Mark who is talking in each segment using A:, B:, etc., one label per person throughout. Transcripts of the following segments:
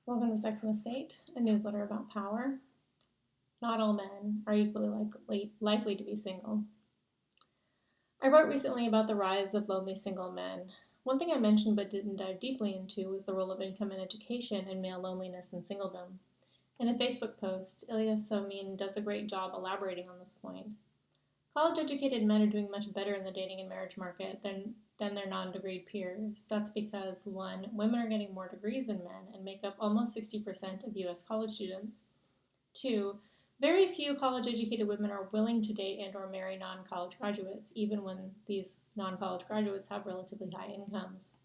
A: Welcome to Sex and the State, a newsletter about power. Not all men are equally likely to be single. I wrote recently about the rise of lonely single men. One thing I mentioned but didn't dive deeply into was the role of income and education in male loneliness and singledom. In a Facebook post, Ilyas Somin does a great job elaborating on this point. College educated men are doing much better in the dating and marriage market than their non degreed peers. That's because, one, women are getting more degrees than men and make up almost 60% of U.S. college students. Two, very few college educated women are willing to date and or marry non-college graduates, even when these non-college graduates have relatively high incomes.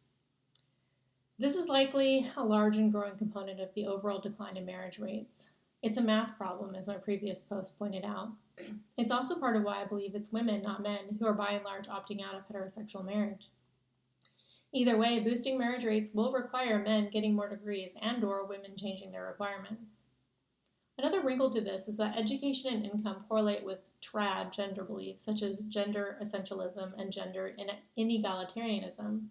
A: This is likely a large and growing component of the overall decline in marriage rates. It's a math problem, as my previous post pointed out. It's also part of why I believe it's women, not men, who are by and large opting out of heterosexual marriage. Either way, boosting marriage rates will require men getting more degrees and or women changing their requirements. Another wrinkle to this is that education and income correlate with trad gender beliefs, such as gender essentialism and gender inegalitarianism.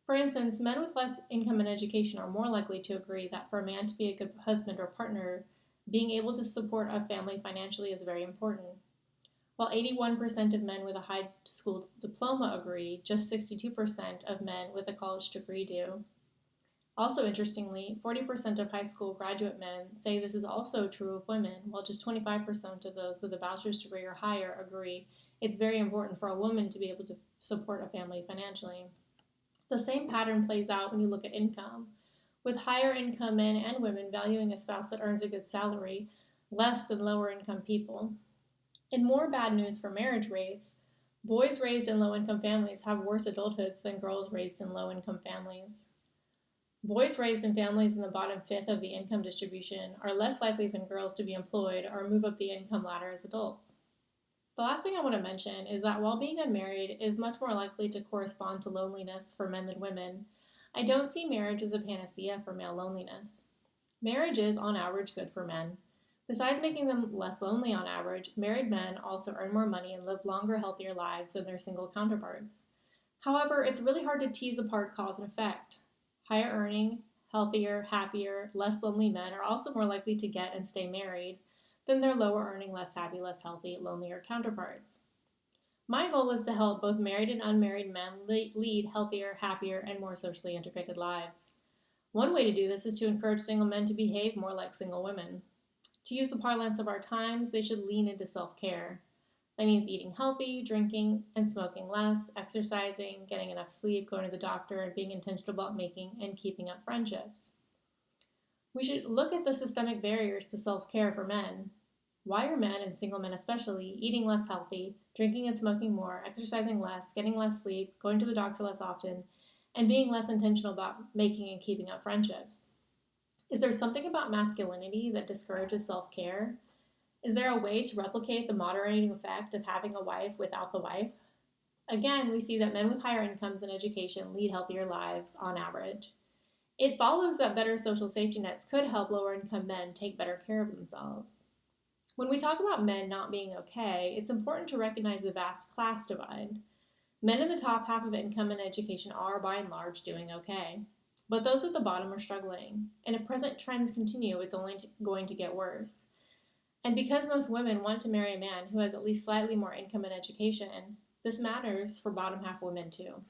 A: For instance, men with less income and education are more likely to agree that for a man to be a good husband or partner, being able to support a family financially is very important. While 81% of men with a high school diploma agree, just 62% of men with a college degree do. Also interestingly, 40% of high school graduate men say this is also true of women, while just 25% of those with a bachelor's degree or higher agree it's very important for a woman to be able to support a family financially. The same pattern plays out when you look at income, with higher income men and women valuing a spouse that earns a good salary less than lower income people. In more bad news for marriage rates, boys raised in low income families have worse adulthoods than girls raised in low income families. Boys raised in families in the bottom fifth of the income distribution are less likely than girls to be employed or move up the income ladder as adults. The last thing I want to mention is that while being unmarried is much more likely to correspond to loneliness for men than women, I don't see marriage as a panacea for male loneliness. Marriage is, on average, good for men. Besides making them less lonely on average, married men also earn more money and live longer, healthier lives than their single counterparts. However, it's really hard to tease apart cause and effect. Higher earning, healthier, happier, less lonely men are also more likely to get and stay married than their lower earning, less happy, less healthy, lonelier counterparts. My goal is to help both married and unmarried men lead healthier, happier, and more socially integrated lives. One way to do this is to encourage single men to behave more like single women. To use the parlance of our times, they should lean into self care. That means eating healthy, drinking and smoking less, exercising, getting enough sleep, going to the doctor, and being intentional about making and keeping up friendships. We should look at the systemic barriers to self care for men. Why are men, and single men especially, eating less healthy, drinking and smoking more, exercising less, getting less sleep, going to the doctor less often, and being less intentional about making and keeping up friendships? Is there something about masculinity that discourages self care? Is there a way to replicate the moderating effect of having a wife without the wife? Again, we see that men with higher incomes and education lead healthier lives on average. It follows that better social safety nets could help lower income men take better care of themselves. When we talk about men not being okay, it's important to recognize the vast class divide. Men in the top half of income and education are, by and large, doing okay. But those at the bottom are struggling. And if present trends continue, it's only going to get worse. And because most women want to marry a man who has at least slightly more income and education, this matters for bottom half women too.